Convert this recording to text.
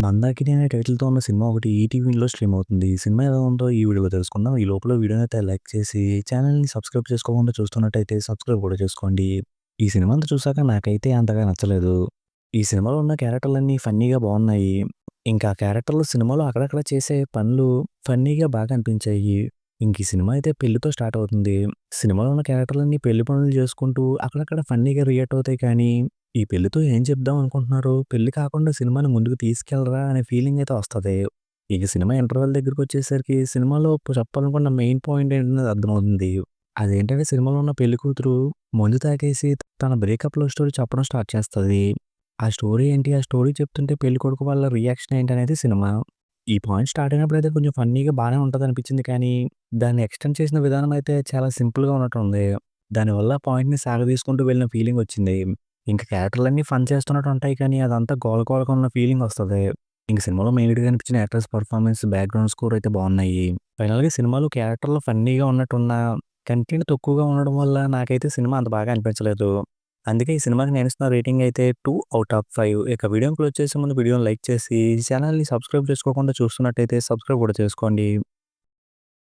'మందాకిని' అనే టైటిల్‌తో ఉన్న సినిమా ఒకటి ఈటీవీలో స్ట్రీమ్ అవుతుంది. ఈ సినిమా ఎలా ఉందో ఈ వీడియోలో తెలుసుకుందాం. ఈ లోపల వీడియోనైతే లైక్ చేసి, ఛానెల్‌ని సబ్స్క్రైబ్ చేసుకోకుండా చూస్తున్నట్టయితే సబ్స్క్రైబ్ కూడా చేసుకోండి. ఈ సినిమా అంతా చూసాక నాకైతే అంతగా నచ్చలేదు. ఈ సినిమాలో ఉన్న క్యారెక్టర్‌లన్నీ ఫన్నీగా బాగున్నాయి. ఇంకా క్యారెక్టర్‌లు సినిమాలో అక్కడక్కడ చేసే పనులు ఫన్నీగా బాగా అనిపించాయి. ఇంక ఈ సినిమా అయితే పెళ్లితో స్టార్ట్ అవుతుంది. సినిమాలో ఉన్న క్యారెక్టర్‌లన్నీ పెళ్లి పనులు చేసుకుంటూ అక్కడక్కడ ఫన్నీగా రియాక్ట్ అవుతాయి కానీ ఈ పెళ్ళితో ఏం చెప్దాం అనుకుంటున్నారు? పెళ్లి కాకుండా సినిమాని ముందుకు తీసుకెళ్లరా అనే ఫీలింగ్ అయితే వస్తది. ఇక సినిమా ఇంటర్వెల్ దగ్గరికొచ్చేసరికి సినిమాలో చెప్పాలనుకున్న మెయిన్ పాయింట్ ఏంటనేది అర్థమవుతుంది. అదేంటంటే సినిమాలో ఉన్న పెళ్లి కూతురు మందు తాగేసి తన బ్రేకప్ లవ్ స్టోరీ చెప్పడం స్టార్ట్ చేస్తది. ఆ స్టోరీ ఏంటి? ఆ స్టోరీ చెప్తుంటే పెళ్ళికొడుకు వాళ్ళ రియాక్షన్ ఏంటనేది సినిమా. ఈ పాయింట్ స్టార్ట్ అయినప్పుడైతే కొంచెం ఫన్నీగా బానే ఉంటదనిపించింది కానీ, దాన్ని ఎక్స్‌టెండ్ చేసిన విధానం అయితే చాలా సింపుల్‌గా ఉన్నట్టుంది. దానివల్ల పాయింట్‌ని సాగదీసుకుంటూ వెళ్ళిన ఫీలింగొచ్చింది. ఇంక క్యారెక్టర్‌లన్నీ ఫన్ చేస్తున్నట్టు ఉంటాయి కానీ, అదంతా గోల గోలగా ఉన్న ఫీలింగొస్తది. ఇంక సినిమాలో మెయిన్‌గా కనిపించిన యాక్టర్స్ పెర్ఫార్మన్స్, బ్యాక్‌గ్రౌండ్ స్కోర్ అయితే బావున్నాయి. ఫైనల్‌గా సినిమాలో క్యారెక్టర్‌లు ఫన్నీగా ఉన్నట్టున్నా, కంటెంట్ తక్కువగా ఉండడం వల్ల నాకైతే సినిమా అంత బాగా అనిపించలేదు. అందుకే ఈ సినిమాకి నేనిస్తున్న రేటింగ్ అయితే 2 ఔట్ ఆఫ్ 5. ఇక వీడియోని క్లోజ్ చేసే ముందు వీడియోని లైక్ చేసి, ఛానెల్‌ని సబ్స్క్రైబ్ చేసుకోకుండా చూస్తున్నట్టయితే సబ్స్క్రైబ్ కూడా చేసుకోండి.